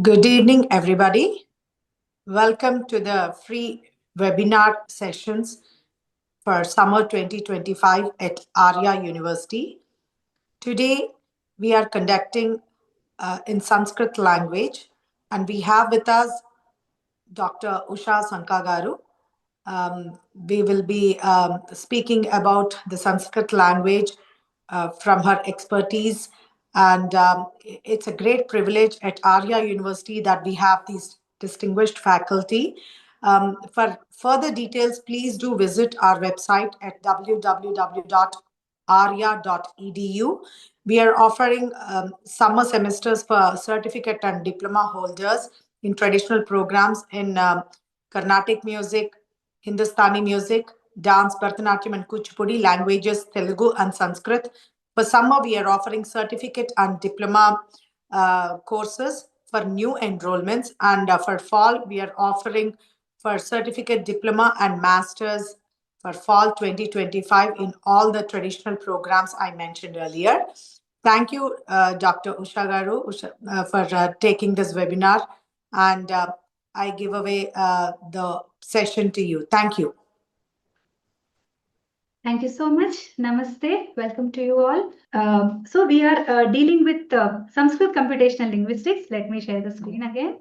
Good evening, everybody. Welcome to the free webinar sessions for summer 2025 at Aria University. Today, we are conducting in Sanskrit language, and we have with us Dr. Usha Sankagaru. We will be speaking about the Sanskrit language from her expertise. And it's a great privilege at Arya University that we have these distinguished faculty. For further details, please do visit our website at www.arya.edu. We are offering summer semesters for certificate and diploma holders in traditional programs in Carnatic music, Hindustani music, dance, Bharatanatyam and Kuchipudi, languages, Telugu and Sanskrit. For summer, we are offering certificate and diploma courses for new enrollments. And for fall, we are offering for certificate, diploma and masters for fall 2025 in all the traditional programs I mentioned earlier. Thank you, Dr. Usha Garu, for taking this webinar. And I give away the session to you. Thank you. Thank you so much. Namaste. Welcome to you all. So we are dealing with Sanskrit Computational Linguistics. Let me share the screen again.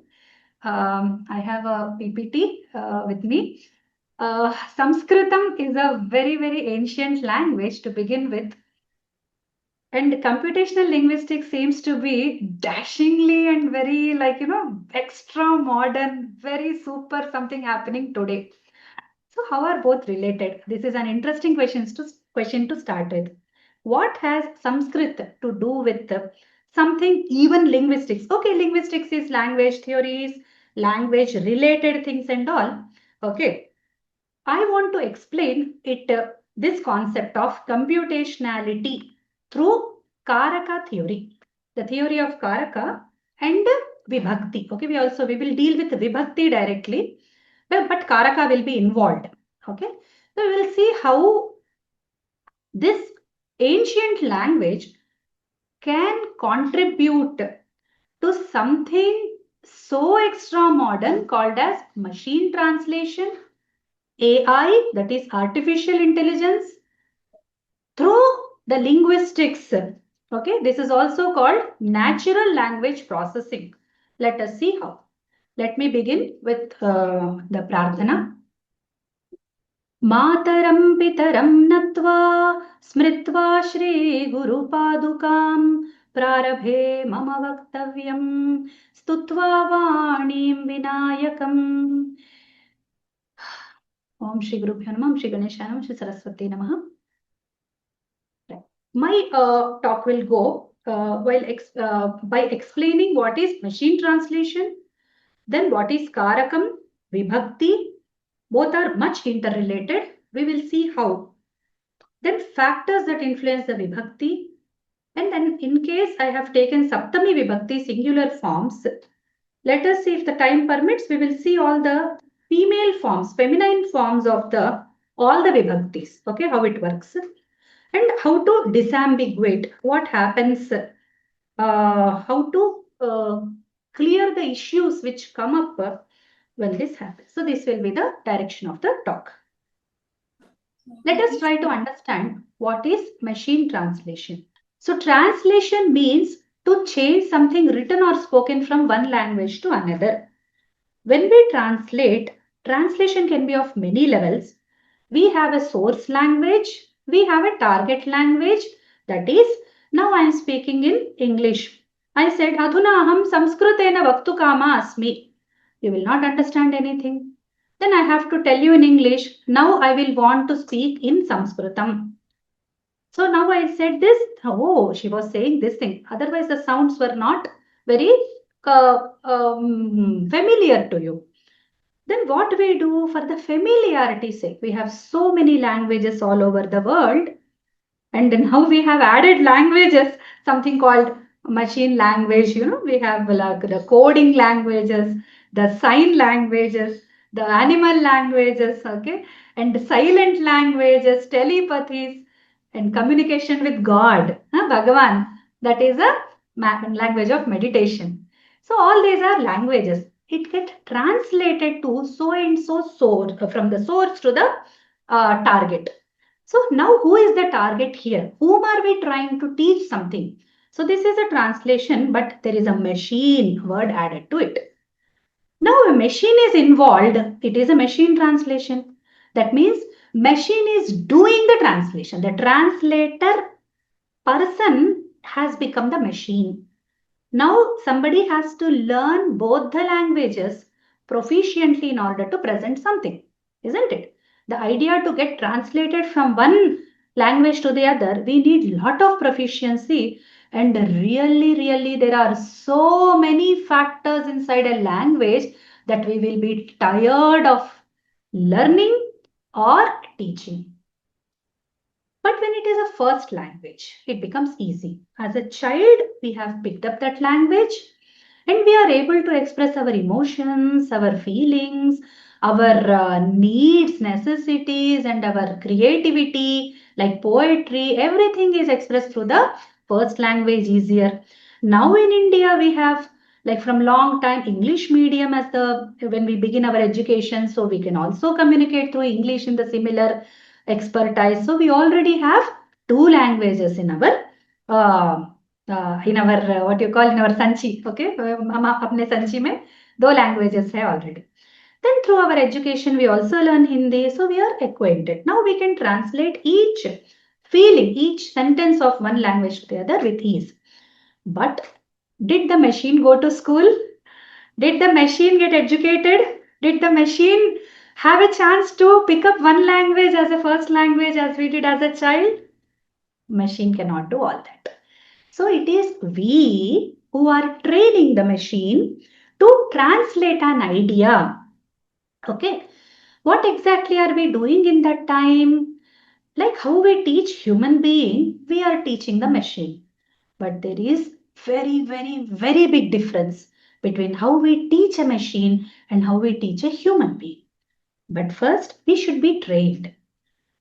I have a PPT with me. Sanskritam is a very, very ancient language to begin with. And computational linguistics seems to be dashingly and very extra modern, very super something happening today. So how are both related? This is an interesting question to start with. What has Sanskrit to do with something even linguistics? Okay, linguistics is language theories, language related things and all. Okay, I want to explain it this concept of computationality through Karaka theory, the theory of Karaka and Vibhakti. Okay, we will deal with Vibhakti directly. But Karaka will be involved. Okay, so we will see how this ancient language can contribute to something so extra modern called as machine translation, AI, that is artificial intelligence, through the linguistics. Okay, this is also called natural language processing. Let us see how. Let me begin with the Prarthana. मातरं पितरं नत्वा स्मृत्वा श्रीगुरुपादुकां प्रारभे मम वक्तव्यं स्तुत्वा वाणीं विनायकम् ओम श्री गुरुभ्यो नमः, श्री गणेशाय नमः, श्री सरस्वती नमः. My talk will go by explaining what is machine translation, then what is Karakam, Vibhakti. Both are much interrelated. We will see how. Then factors that influence the Vibhakti. And then in case I have taken Saptami Vibhakti singular forms, let us see if the time permits, we will see all the female forms, feminine forms of all the Vibhaktis. Okay, how it works. And how to disambiguate what happens, how to clear the issues which come up when this happens. So this will be the direction of the talk. Let us try to understand what is machine translation. So translation means to change something written or spoken from one language to another. When we translate, translation can be of many levels. We have a source language, we have a target language, that is, now I am speaking in English. I said, Adhuna aham samskritena vaktukama asmi. You will not understand anything. Then I have to tell you in English, now I will want to speak in Sanskritam. So now I said this, oh, she was saying this thing. Otherwise, the sounds were not very familiar to you. Then what we do for the familiarity's sake, we have so many languages all over the world. And then how we have added languages, something called machine language, we have like the coding languages, the sign languages, the animal languages, okay, and silent languages, telepathies, and communication with God, Bhagavan, that is a language of meditation. So all these are languages. It gets translated to so and so source, from the source to the target. So now who is the target here? Whom are we trying to teach something? So this is a translation, but there is a machine word added to it. Now a machine is involved. It is a machine translation. That means machine is doing the translation. The translator person has become the machine. Now somebody has to learn both the languages proficiently in order to present something, isn't it? The idea to get translated from one language to the other, we need lot of proficiency, and really there are so many factors inside a language that we will be tired of learning or teaching. But when it is a first language, it becomes easy. As a child, we have picked up that language and we are able to express our emotions, our feelings, our needs, necessities, and our creativity, like poetry. Everything is expressed through the first language easier. Now in India, we have like from long time English medium as the when we begin our education, so we can also communicate through English in the similar expertise. So we already have two languages in our what you call in our sanchi. Okay, हम अपने sanchi में दो languages है already. Then through our education we also learn Hindi, so we are acquainted. Now we can translate each feeling, each sentence of one language to the other with ease. But did the machine go to school? Did the machine get educated? Did the machine have a chance to pick up one language as a first language as we did as a child? Machine cannot do all that. So it is we who are training the machine to translate an idea. Okay. What exactly are we doing in that time? Like how we teach human being, we are teaching the machine. But there is very big difference between how we teach a machine and how we teach a human being. But first, we should be trained.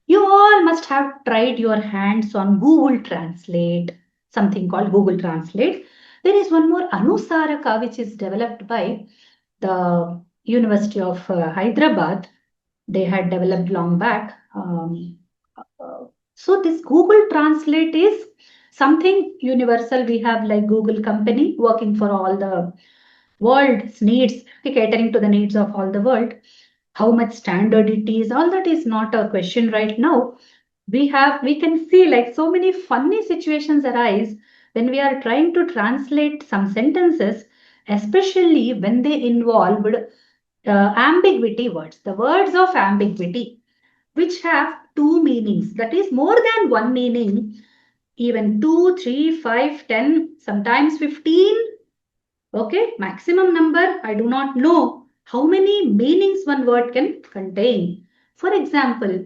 You all must have tried your hands on Google Translate, something called Google Translate. There is one more Anusaraka which is developed by the University of Hyderabad. They had developed long back. So this Google Translate is something universal. We have like Google company working for all the world's needs, catering to the needs of all the world. How much standard it is, all that is not a question right now. We can see like so many funny situations arise when we are trying to translate some sentences, especially when they involved ambiguity words, the words of ambiguity, which have two meanings, that is more than one meaning, even 2, 3, 5, 10, sometimes 15. Okay, maximum number, I do not know how many meanings one word can contain. For example,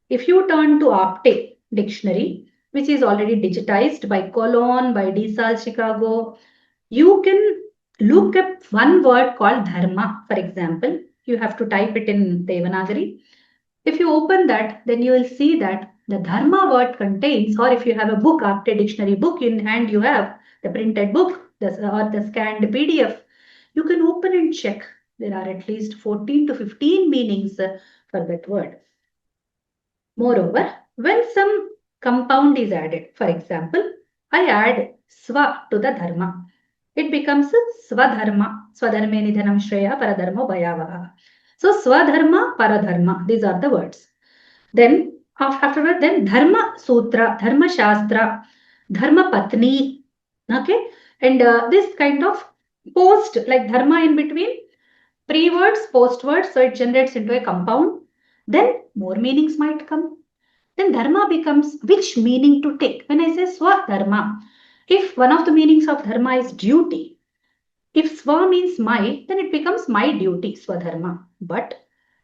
if you turn to Optic dictionary, which is already digitized by Cologne, by DeSalle Chicago, you can look up one word called dharma, for example. You have to type it in Devanagari. If you open that, then you will see that the dharma word contains, or if you have a book, Optic dictionary book in hand, you have the printed book or the scanned PDF, you can open and check. There are at least 14 to 15 meanings for that word. Moreover, when some compound is added, for example, I add swa to the dharma. It becomes swadharma. Swadharme nidhanam shreya paradharma bhayavaha. So swadharma, paradharma, these are the words. Then afterward, then dharma sutra, dharma shastra, dharma patni. Okay, and this kind of post, like dharma in between, pre-words, post-words, so it generates into a compound. Then more meanings might come. Then dharma becomes which meaning to take. When I say swadharma, if one of the meanings of dharma is duty, if swa means my, then it becomes my duty, swadharma. But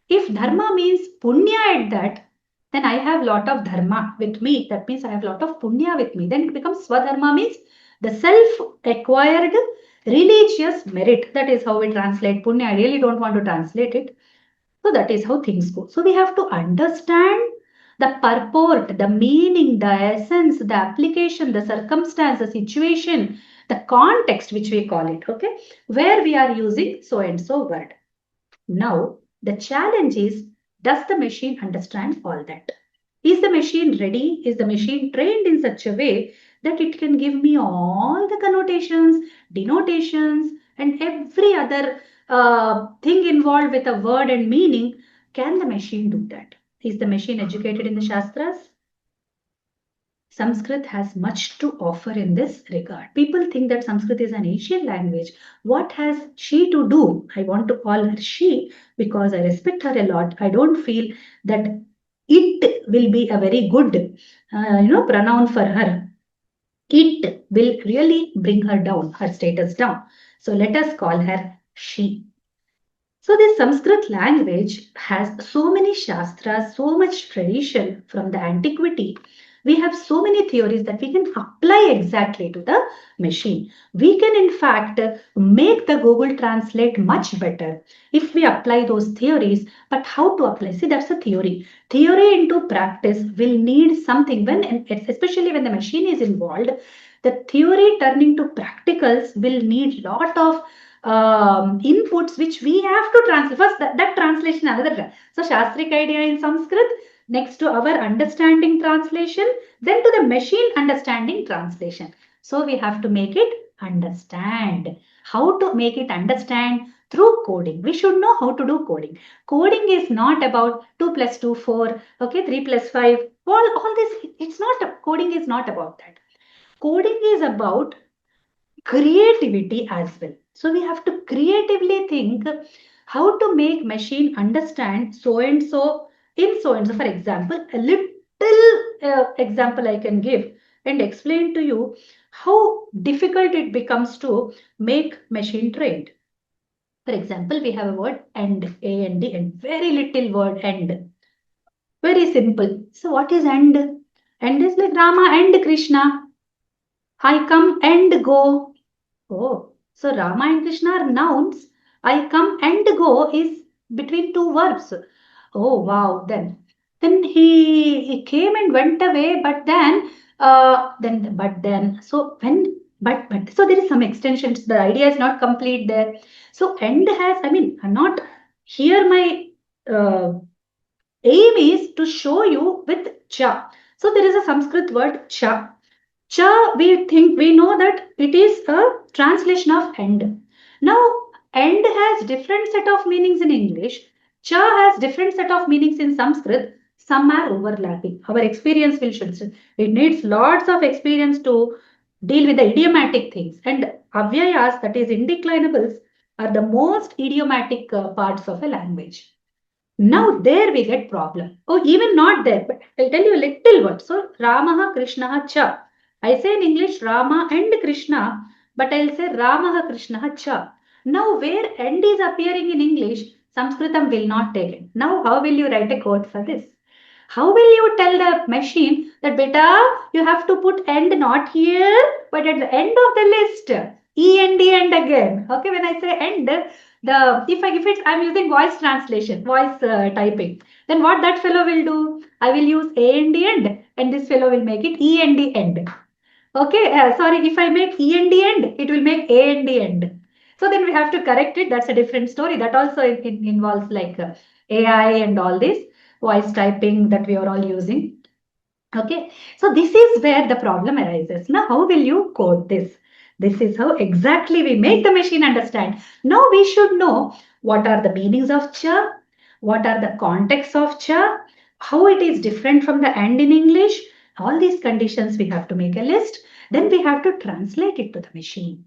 if dharma means punya at that, then I have lot of dharma with me. That means I have lot of punya with me. Then it becomes swadharma means the self-acquired religious merit. That is how we translate punya. I really don't want to translate it. So that is how things go. So we have to understand the purport, the meaning, the essence, the application, the circumstance, the situation, the context which we call it, okay, where we are using so and so word. Now, the challenge is, does the machine understand all that? Is the machine ready? Is the machine trained in such a way that it can give me all the connotations, denotations, and every other thing involved with a word and meaning? Can the machine do that? Is the machine educated in the Shastras? Sanskrit has much to offer in this regard. People think that Sanskrit is an ancient language. What has she to do? I want to call her she because I respect her a lot. I don't feel that it will be a very good, pronoun for her. It will really bring her down, her status down. So let us call her she. So this Sanskrit language has so many shastras, so much tradition from the antiquity. We have so many theories that we can apply exactly to the machine. We can in fact make the Google Translate much better if we apply those theories. But how to apply? See, that's a theory. Theory into practice will need something when, especially when the machine is involved, the theory turning to practicals will need lot of inputs which we have to translate. First, that translation, another. So, Shastric idea in Sanskrit, next to our understanding translation, then to the machine understanding translation. So, we have to make it understand. How to make it understand? Through coding. We should know how to do coding. Coding is not about 2 plus 2, 4, okay, 3 plus 5. All this, it's not, coding is not about that. Coding is about creativity as well. So we have to creatively think how to make machine understand so and so in so and so. For example, a little example I can give and explain to you how difficult it becomes to make machine trained. For example, we have a word and, A-N-D, and very little word and. Very simple. So what is and? And is like Rama and Krishna. I come and go. Oh, so Rama and Krishna are nouns. I come and go is between two verbs. Oh, wow. Then he came and went away, but then, so when, but, so there is some extensions. The idea is not complete there. So end has, I mean, I'm not here. My uh, aim is to show you with cha. So there is a Sanskrit word cha. Cha, we know that it is a translation of end. Now, end has different set of meanings in English. Cha has different set of meanings in Sanskrit. Some are overlapping. Our experience will show. It needs lots of experience to deal with the idiomatic things. And avyayas, that is indeclinables, are the most idiomatic parts of a language. Now there we get problem. Oh, even not there, but I'll tell you a little word. So Ramaha Krishnaha Cha. I say in English Rama and Krishna, but I'll say Ramaha Krishnaha Cha. Now where end is appearing in English, Sanskritam will not take it. Now how will you write a code for this? How will you tell the machine that beta, you have to put end not here, but at the end of the list, END end again. Okay, when I say end, if I'm using voice translation, voice typing, then what that fellow will do? I will use AND end, and this fellow will make it END end. Okay, sorry, if I make END end, it will make AND end. So then we have to correct it. That's a different story. That also involves like AI and all this voice typing that we are all using. Okay, so this is where the problem arises. Now, how will you code this? This is how exactly we make the machine understand. Now we should know what are the meanings of cha, what are the contexts of cha, how it is different from the and in English. All these conditions we have to make a list. Then we have to translate it to the machine.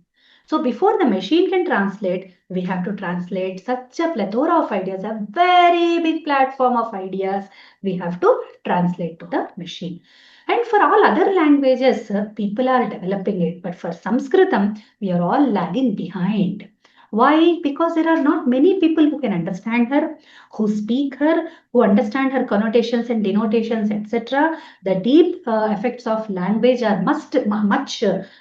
So before the machine can translate, we have to translate such a plethora of ideas, a very big platform of ideas we have to translate to the machine. And for all other languages, people are developing it. But for Sanskritam, we are all lagging behind. Why? Because there are not many people who can understand her, who speak her, who understand her connotations and denotations, etc. The deep effects of language are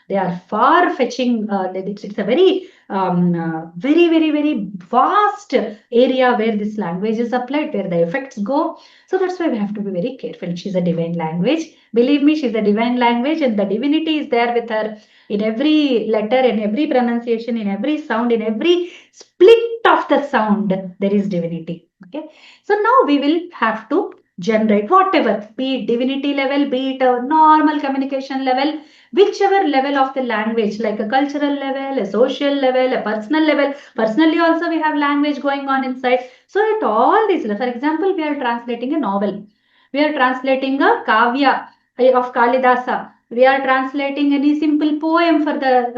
they are far-fetching. It's a very, very vast area where this language is applied, where the effects go. So that's why we have to be very careful. She's a divine language. Believe me, she's a divine language, and the divinity is there with her in every letter, in every pronunciation, in every sound, in every split of the sound, there is divinity. Okay. So now we will have to generate whatever, be it divinity level, be it a normal communication level, whichever level of the language, like a cultural level, a social level, a personal level. Personally also we have language going on inside. So at all these, for example, we are translating a novel. We are translating a kavya of Kalidasa. We are translating any simple poem for the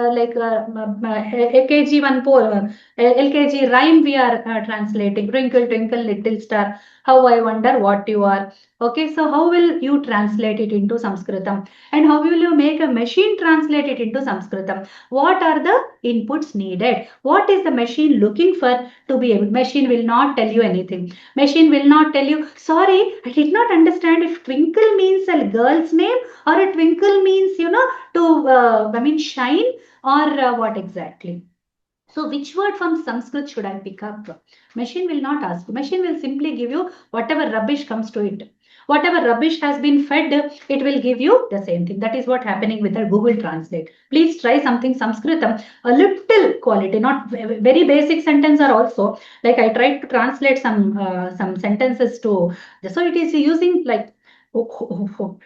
AKG one poem, LKG rhyme we are translating. Twinkle, twinkle, little star, how I wonder what you are. Okay, so how will you translate it into Sanskritam? And how will you make a machine translate it into Sanskritam? What are the inputs needed? What is the machine looking for to be able? Machine will not tell you anything. Machine will not tell you, sorry, I did not understand if twinkle means a girl's name or a twinkle means, to shine or what exactly. So which word from Sanskrit should I pick up? Machine will not ask. Machine will simply give you whatever rubbish comes to it. Whatever rubbish has been fed, it will give you the same thing. That is what happening with the Google Translate. Please try something Sanskritam, a little quality, not very basic sentence are also. Like I tried to translate some sentences to, so it is using like,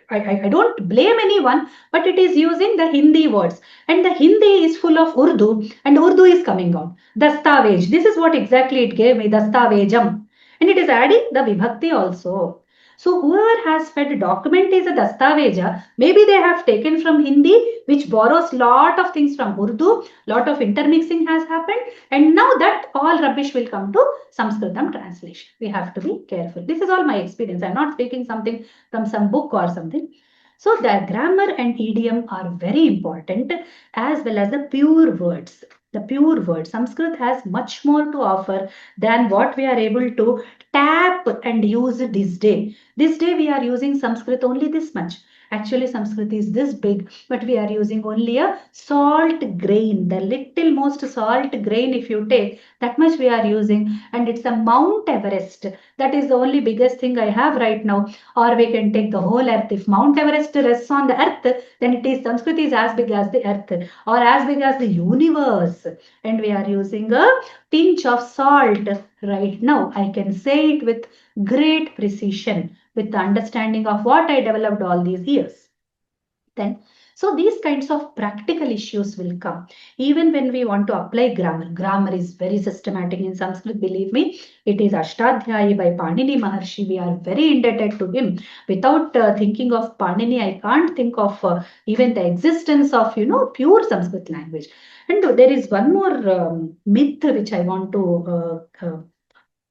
I don't blame anyone, but it is using the Hindi words. And the Hindi is full of Urdu, and Urdu is coming out. Dastavaj. This is what exactly it gave me, dastavejam. And it is adding the vibhakti also. So whoever has fed document is a dastaveja. Maybe they have taken from Hindi, which borrows lot of things from Urdu. Lot of intermixing has happened. And now that all rubbish will come to Sanskritam translation. We have to be careful. This is all my experience. I'm not speaking something from some book or something. So the grammar and idiom are very important, as well as the pure words. The pure words. Sanskrit has much more to offer than what we are able to tap and use this day. This day we are using Sanskrit only this much. Actually, Sanskrit is this big, but we are using only a salt grain, the little most salt grain if you take, that much we are using, and it's a Mount Everest. That is the only biggest thing I have right now. Or we can take the whole earth. If Mount Everest rests on the earth, then it is Sanskrit is as big as the earth or as big as the universe. And we are using a pinch of salt right now. I can say it with great precision, with the understanding of what I developed all these years. Then, so these kinds of practical issues will come. Even when we want to apply grammar, grammar is very systematic in Sanskrit, believe me. It is Ashtadhyayi by Panini Maharshi. We are very indebted to him. Without thinking of Panini, I can't think of even the existence of, pure Sanskrit language. And there is one more myth which I want to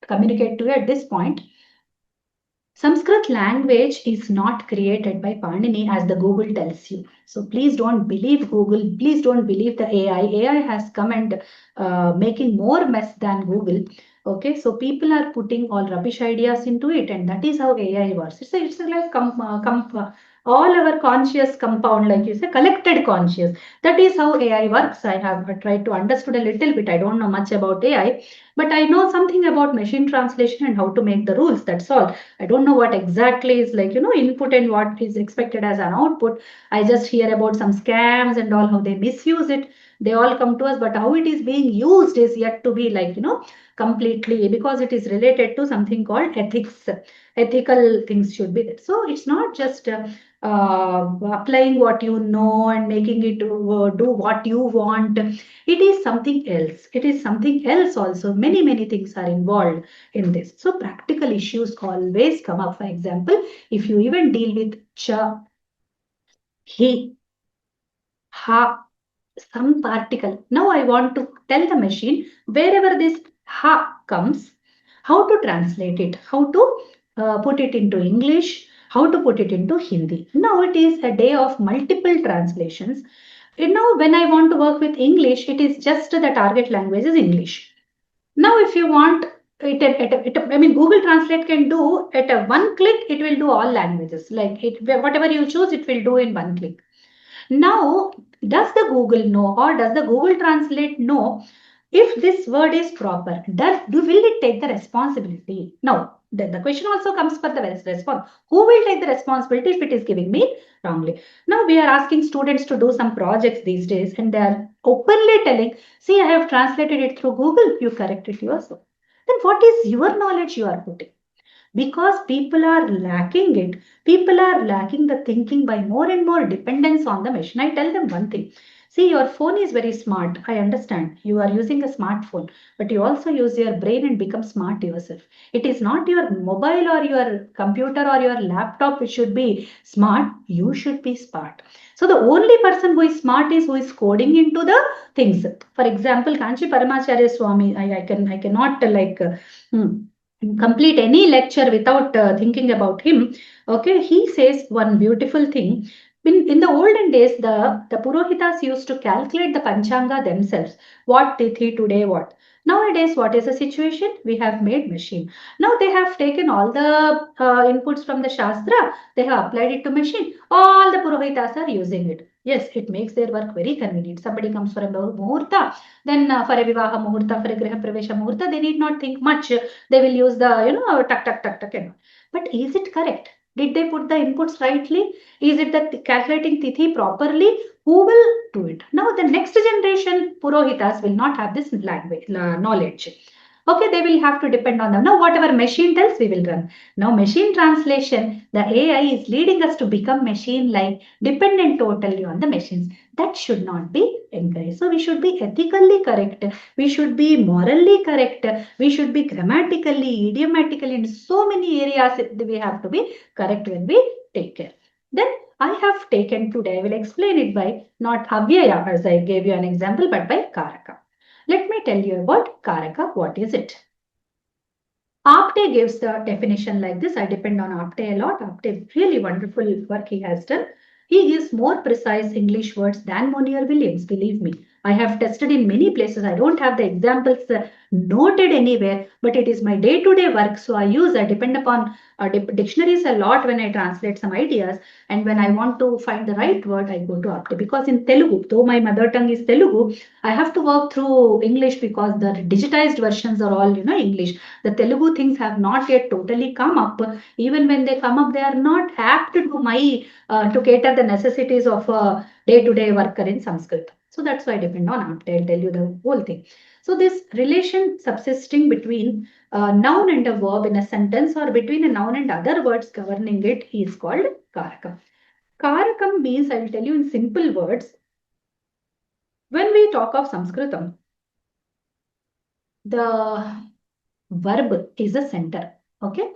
communicate to you at this point. Sanskrit language is not created by Panini as the Google tells you. So please don't believe Google. Please don't believe the AI. AI has come and making more mess than Google. Okay, so people are putting all rubbish ideas into it, and that is how AI works. It's like all our conscious compound, like you say, collected conscious. That is how AI works. I have tried to understand a little bit. I don't know much about AI, but I know something about machine translation and how to make the rules. That's all. I don't know what exactly is like, input and what is expected as an output. I just hear about some scams and all, how they misuse it. They all come to us, but how it is being used is yet to be like, completely, because it is related to something called ethics. Ethical things should be there. So it's not just applying what you know and making it do what you want. It is something else. It is something else also. Many, many things are involved in this. So practical issues always come up. For example, if you even deal with cha, he, ha, some particle. Now I want to tell the machine wherever this ha comes, how to translate it, how to put it into English, how to put it into Hindi. Now it is a day of multiple translations. When I want to work with English, it is just the target language is English. Now, if you want Google Translate can do at a one click, it will do all languages. Like whatever you choose, it will do in one click. Now, does the Google know, or does the Google Translate know if this word is proper? Will it take the responsibility? No. Then the question also comes for the response. Who will take the responsibility if it is giving me wrongly? Now we are asking students to do some projects these days, and they are openly telling, see, I have translated it through Google, you correct it yourself. Then what is your knowledge you are putting? Because people are lacking it. People are lacking the thinking by more and more dependence on the machine. I tell them one thing. See, your phone is very smart. I understand. You are using a smartphone, but you also use your brain and become smart yourself. It is not your mobile or your computer or your laptop which should be smart. You should be smart. So the only person who is smart is who is coding into the things. For example, Kanchi Paramacharya Swami, I cannot complete any lecture without thinking about him. Okay, he says one beautiful thing. In the olden days, the Purohitas used to calculate the Panchanga themselves. What tithi today, what? Nowadays, what is the situation? We have made machine. Now they have taken all the inputs from the Shastra, they have applied it to machine. All the Purohitas are using it. Yes, it makes their work very convenient. Somebody comes for a muhurta, then for a Vivaha muhurta, for a Griha Pravesha muhurta, they need not think much. They will use the, tuck, tuck, tuck, tuck. But is it correct? Did they put the inputs rightly? Is it the calculating tithi properly? Who will do it? Now the next generation Purohitas will not have this language, knowledge. Okay, they will have to depend on them. Now whatever machine tells, we will run. Now machine translation, the AI is leading us to become machine-like, dependent totally on the machines. That should not be encouraged. So we should be ethically correct. We should be morally correct. We should be grammatically, idiomatically, in so many areas we have to be correct when we take care. Then I have taken today, I will explain it by not avyaya as I gave you an example, but by karaka. Let me tell you about karaka. What is it? Apte gives the definition like this. I depend on Apte a lot. Apte, really wonderful work he has done. He gives more precise English words than Monier Williams, believe me. I have tested in many places. I don't have the examples noted anywhere, but it is my day-to-day work. So I depend upon dictionaries a lot when I translate some ideas. And when I want to find the right word, I go to Apte. Because in Telugu, though my mother tongue is Telugu, I have to work through English because the digitized versions are all, English. The Telugu things have not yet totally come up. Even when they come up, they are not apt to my to cater the necessities of a day-to-day worker in Sanskrit. So that's why I depend on Apte. I'll tell you the whole thing. So this relation subsisting between a noun and a verb in a sentence or between a noun and other words governing it is called karakam. Karakam means, I will tell you in simple words, when we talk of Sanskritam, the verb is the center. Okay.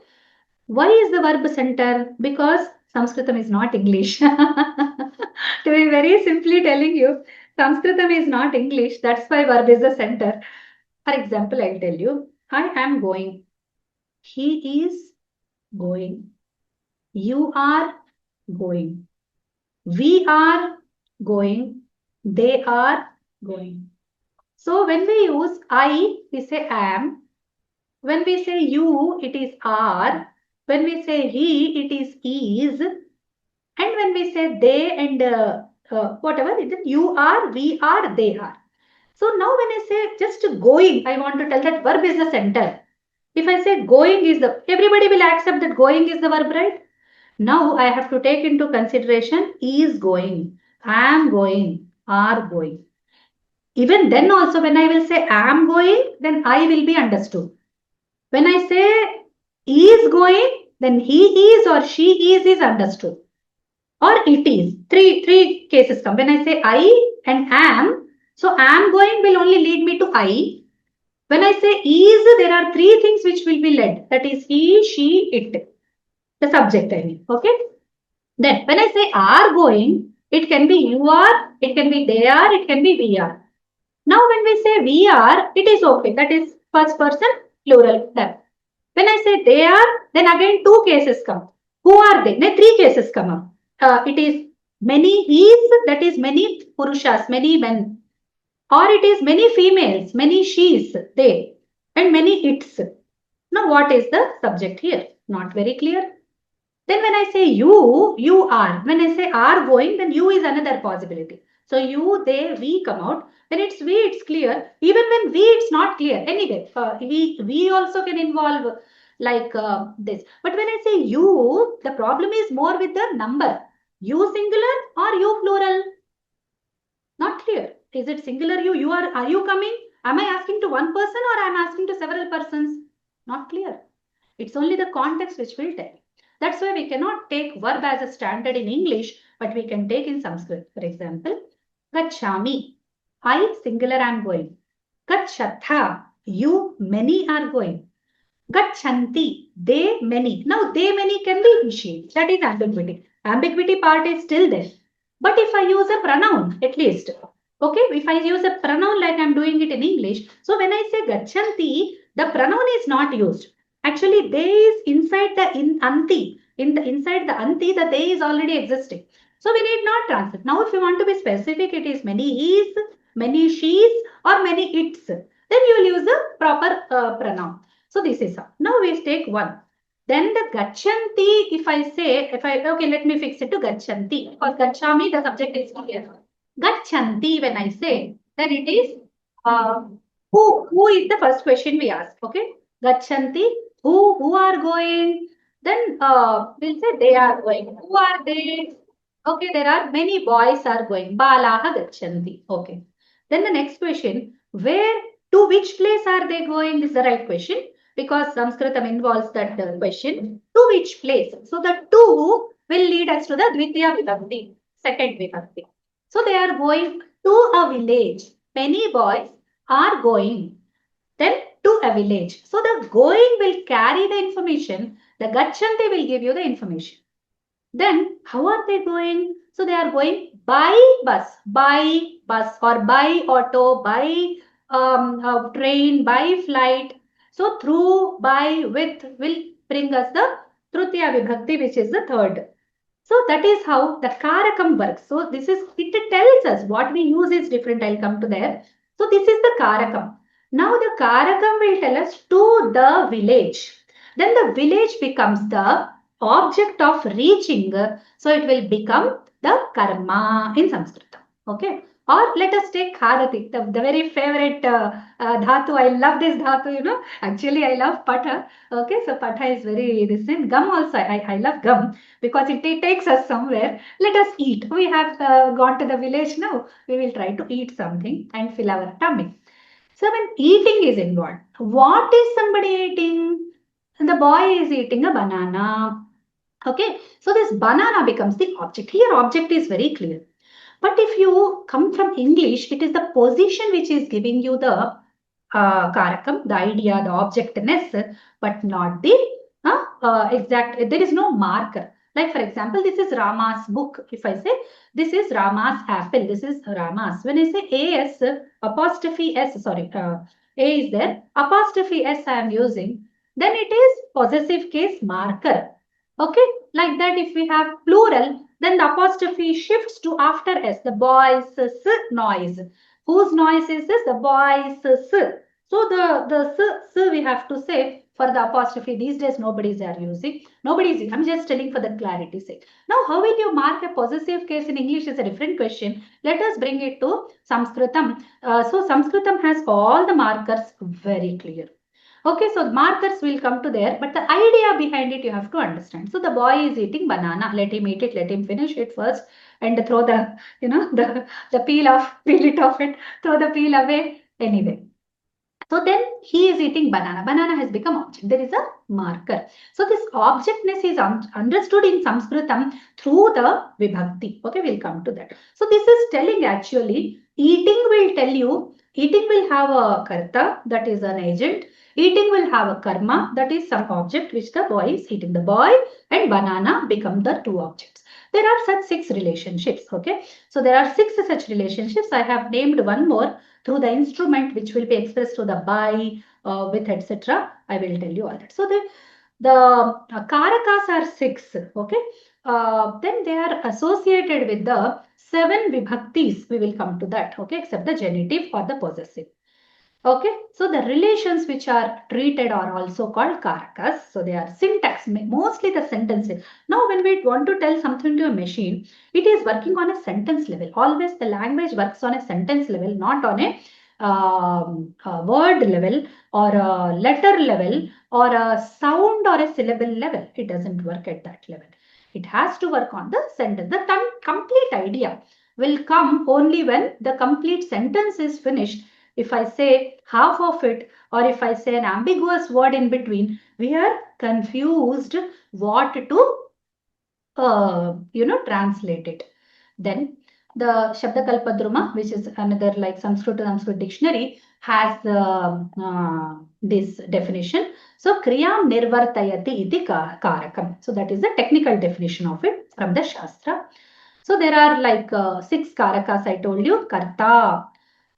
Why is the verb center? Because Sanskritam is not English. To be very simply telling you, Sanskritam is not English. That's why verb is the center. For example, I'll tell you, I am going. He is going. You are going. We are going. They are going. So when we use I, we say am. When we say you, it is are. When we say he, it is. And when we say they and whatever, it is you are, we are, they are. So now when I say just going, I want to tell that verb is the center. If I say going is everybody will accept that going is the verb, right? Now I have to take into consideration is going, am going, are going. Even then also when I will say am going, then I will be understood. When I say is going, then he is or she is understood. Or it is. Three cases come. When I say I and am, so am going will only lead me to I. When I say is, there are three things which will be led. That is he, she, it. The subject, I mean. Okay. Then when I say are going, it can be you are, it can be they are, it can be we are. Now when we say we are, it is okay. That is first person plural. Done. When I say they are, then again two cases come. Who are they? Then three cases come up. It is many he's, that is many purushas, many men. Or it is many females, many she's, they, and many it's. Now what is the subject here? Not very clear. Then when I say you are. When I say are going, then you is another possibility. So you, they, we come out. When it's we, it's clear. Even when we, it's not clear. Anyway, we also can involve like this. But when I say you, the problem is more with the number. You singular or you plural? Not clear. Is it singular you? Are you coming? Am I asking to one person or am I asking to several persons? Not clear. It's only the context which will tell. That's why we cannot take verb as a standard in English, but we can take in Sanskrit. For example, Gachami. I singular am going. Gachatha. You many are going. Gachanti, they many. Now they many can be initiated. That is ambiguity. Ambiguity part is still there. But if I use a pronoun, at least, okay, if I use a pronoun like I'm doing it in English, so when I say gachanti, the pronoun is not used. Actually, they is inside the anti. Inside the anti, the they is already existing. So we need not translate. Now, if you want to be specific, it is many he's, many she's, or many it's. Then you will use a proper pronoun. So this is how. Now we take one. Then the gachanti, okay, let me fix it to gachanti. For gachami, the subject is clear. Gachanti, when I say, then it is who is the first question we ask. Okay, gachanti, who are going? Then we'll say they are going. Who are they? Okay, there are many boys are going. Balaha gachanti. Okay. Then the next question, where to which place are they going? This is the right question because Sanskritam involves that question. To which place? So the to will lead us to the Dvitiya Vibhakti, second Vibhakti. So they are going to a village. Many boys are going. Then to a village. So the going will carry the information. The Gachanti will give you the information. Then how are they going? So they are going by bus or by auto, by train, by flight. So through, by, with will bring us the Tritiya Vibhakti, which is the third. So that is how the Karakam works. So it tells us what we use is different. I'll come to there. So this is the Karakam. Now the Karakam will tell us to the village. Then the village becomes the object of reaching. So it will become the karma in Sanskrit. Okay. Or let us take Carnatic, the very favorite dhatu. I love this dhatu, you know. Actually, I love patha. Okay, so patha is very the same. Gum also, I love gum because it takes us somewhere. Let us eat. We have gone to the village now. We will try to eat something and fill our tummy. So when eating is involved, what is somebody eating? The boy is eating a banana. Okay, so this banana becomes the object. Here object is very clear. But if you come from English, it is the position which is giving you the karakam, the idea, the objectness, but not the exact. There is no marker. Like for example, this is Rama's book. If I say this is Rama's apple, this is Rama's. When I say AS, apostrophe S, sorry, A is there, apostrophe S I am using, then it is possessive case marker. Okay, like that if we have plural, then the apostrophe shifts to after S, the boys' noise. Whose noise is this? The boys' So the we have to say for the apostrophe. These days nobody's are using. Nobody's. I'm just telling for the clarity's sake. Now, how will you mark a possessive case in English is a different question. Let us bring it to Sanskritam. So Sanskritam has all the markers very clear. Okay, so markers will come to there, but the idea behind it you have to understand. So the boy is eating banana. Let him eat it. Let him finish it first, and throw the the peel it off, and throw the peel away anyway. So then he is eating banana. Banana has become object. There is a marker. So this objectness is understood in Sanskritam through the vibhakti. Okay, we'll come to that. So this is telling actually eating will tell you, eating will have a karta, that is an agent. Eating will have a karma, that is some object which the boy is eating. The boy and banana become the two objects. There are such 6 relationships. Okay, so there are 6 such relationships. I have named one more through the instrument which will be expressed to the by, with, etc. I will tell you all that. So the karakas are 6. Okay, then they are associated with the 7 vibhaktis. We will come to that. Okay, except the genitive or the possessive. Okay, so the relations which are treated are also called karakas. So they are syntax, mostly the sentences. Now, when we want to tell something to a machine, it is working on a sentence level. Always the language works on a sentence level, not on a word level or a letter level or a sound or a syllable level. It doesn't work at that level. It has to work on the sentence. The complete idea will come only when the complete sentence is finished. If I say half of it or if I say an ambiguous word in between, we are confused what to translate it. Then the Shabdakalpadruma, which is another like Sanskrit to Sanskrit dictionary, has this definition. So Kriyam Nirvartayati iti karakam. So that is the technical definition of it from the Shastra. So there are like 6 karakas I told you. Karta.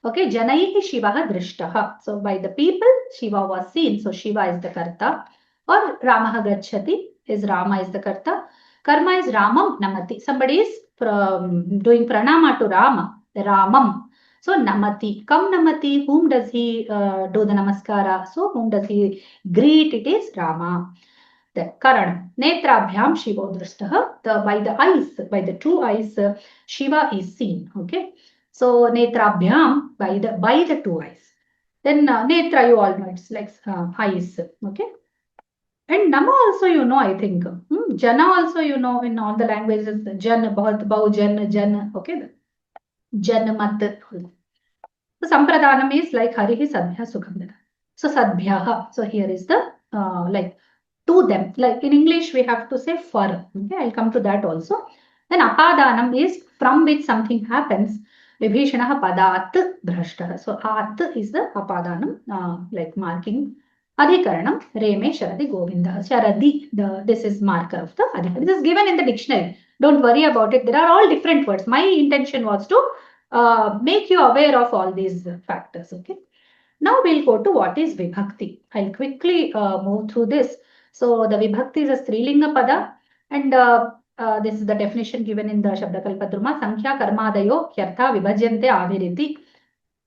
Okay, Janaihi Shivaha Drishtaha. So by the people, Shiva was seen. So Shiva is the Karta. Or Ramaha Gachati is Rama is the Karta. Karma is Ramam Namati. Somebody is doing pranama to Rama, the Ramam. So Namati. Kam Namati. Whom does he do the Namaskara? So whom does he greet? It is Rama. The Karana. Netrabhyam Shiva Drishtaha. By the eyes, by the two eyes, Shiva is seen. Okay. So Netrabhyam by the two eyes. Then Netra, you all know, it's like eyes. Okay. And Nama also, I think. Jana also, in all the languages, Jan, Bhaut, Bau, Jan, okay. Janmat. So Sampradhanam is like Harihi Sadhya Sukhamdana. So Sadhyaha. So here is the like to them. Like in English, we have to say for. Okay, I'll come to that also. Then Apadanam is from which something happens. Vibhishanaha Padat Bhrashtaha. So At is the Apadanam, like marking. Adhikaranam, Reme, Sharadi, Govinda. Sharadi, this is marker of the Adhikaranam. This is given in the dictionary. Don't worry about it. There are all different words. My intention was to make you aware of all these factors. Okay. Now we'll go to what is Vibhakti. I'll quickly move through this. So the Vibhakti is a Strilinga Pada, and this is the definition given in the Shabdakalpadruma. Sankhya Karmadayo Hyartha Vibhajyante Aviriti.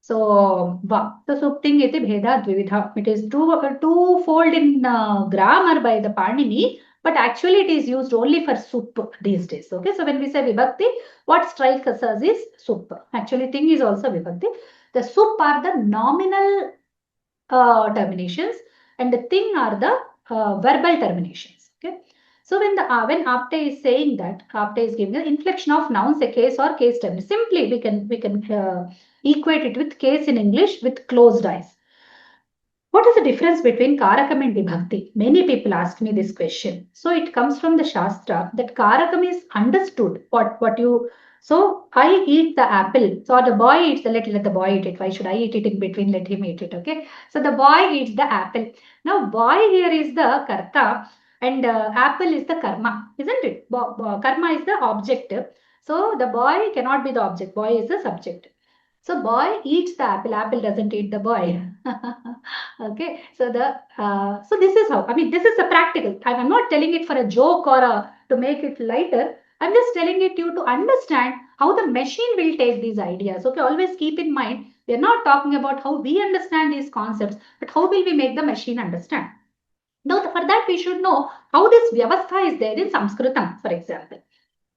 So, the supting iti bheda dvividha. It is twofold in grammar by the Panini, but actually it is used only for sup these days. Okay, so when we say vibhakti, what strikes us is sup. Actually, thing is also vibhakti. The sup are the nominal terminations, and the thing are the verbal terminations. Okay. So when Apte is saying that, Apte is giving the inflection of nouns, a case or case term. Simply we can equate it with case in English with closed eyes. What is the difference between Karakam and Vibhakti? Many people ask me this question. So it comes from the Shastra that Karakam is understood. So I eat the apple. So the boy eats the let the boy eat it. Why should I eat it in between? Let him eat it. Okay. So the boy eats the apple. Now boy here is the Karta and apple is the karma, isn't it? Karma is the object. So the boy cannot be the object. Boy is the subject. So boy eats the apple. Apple doesn't eat the boy. Okay. So so this is how. I mean, this is a practical. I'm not telling it for a joke or to make it lighter. I'm just telling it to you to understand how the machine will take these ideas. Okay. Always keep in mind, we're not talking about how we understand these concepts, but how will we make the machine understand? Now, for that, we should know how this vyavastha is there in Sanskritam, for example.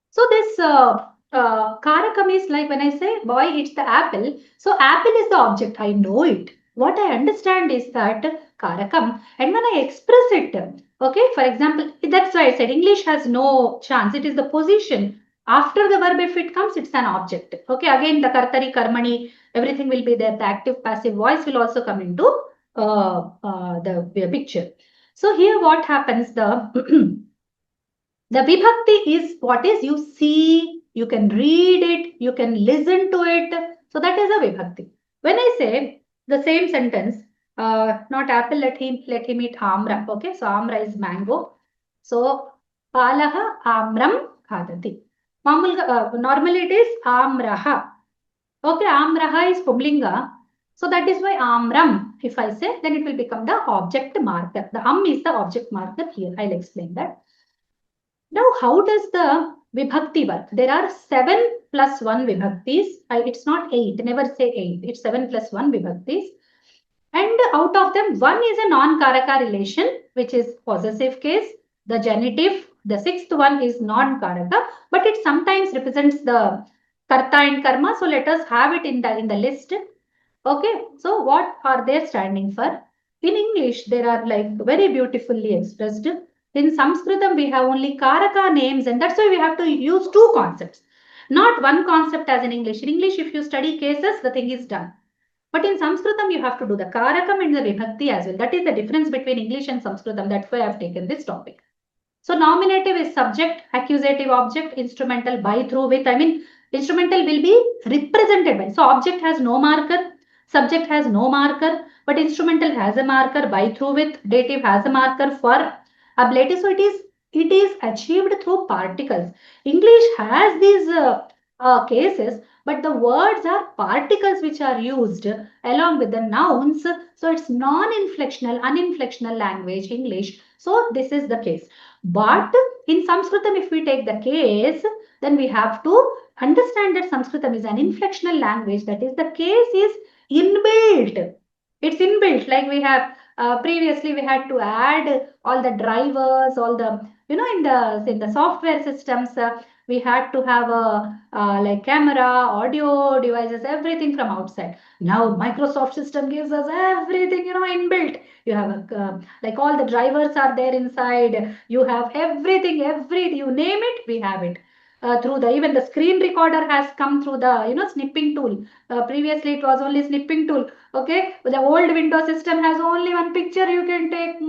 So this karakam is like when I say boy eats the apple. So apple is the object. I know it. What I understand is that karakam, and when I express it, okay, for example, that's why I said English has no chance. It is the position. After the verb, if it comes, it's an object. Okay, again, the kartari, karmani, everything will be there. The active, passive voice will also come into the picture. So here what happens, the vibhakti is what is you see, you can read it, you can listen to it. So that is a vibhakti. When I say the same sentence, not apple, let him eat amra. Okay, so amra is mango. So palaha amram khadati. Normally it is amraha. Okay, amraha is pumlinga. So that is why amram, if I say, then it will become the object marker. The is the object marker here. I'll explain that. Now, how does the vibhakti work? There are 7 plus 1 vibhaktis. It's not 8. Never say 8. It's 7 plus 1 vibhaktis. And out of them, one is a non-karaka relation, which is possessive case. The genitive, the 6th one is non-karaka, but it sometimes represents the karta and karma. So let us have it in the list. Okay, so what are they standing for? In English, there are like very beautifully expressed. In Sanskritam, we have only Karaka names, and that's why we have to use two concepts, not one concept as in English. In English, if you study cases, the thing is done. But in Sanskritam, you have to do the Karakam and the Vibhakti as well. That is the difference between English and Sanskritam. That's why I have taken this topic. So nominative is subject, accusative object, instrumental by, through, with. I mean, instrumental will be represented by. So object has no marker, subject has no marker, but instrumental has a marker, by, through, with. Dative has a marker, for, ablative. So it is achieved through particles. English has these cases, but the words are particles which are used along with the nouns. So it's non-inflectional, uninflectional language, English. So this is the case. But in Sanskritam, if we take the case, then we have to understand that Sanskritam is an inflectional language. That is, the case is inbuilt. It's inbuilt. Like we have previously, we had to add all the drivers, all the in the software systems. We had to have a like camera, audio devices, everything from outside. Now Microsoft system gives us everything inbuilt. You have a like all the drivers are there inside. You have everything, you name it, we have it. Through the even the screen recorder has come through the snipping tool. Previously it was only snipping tool. Okay, the old Windows system has only one picture you can take.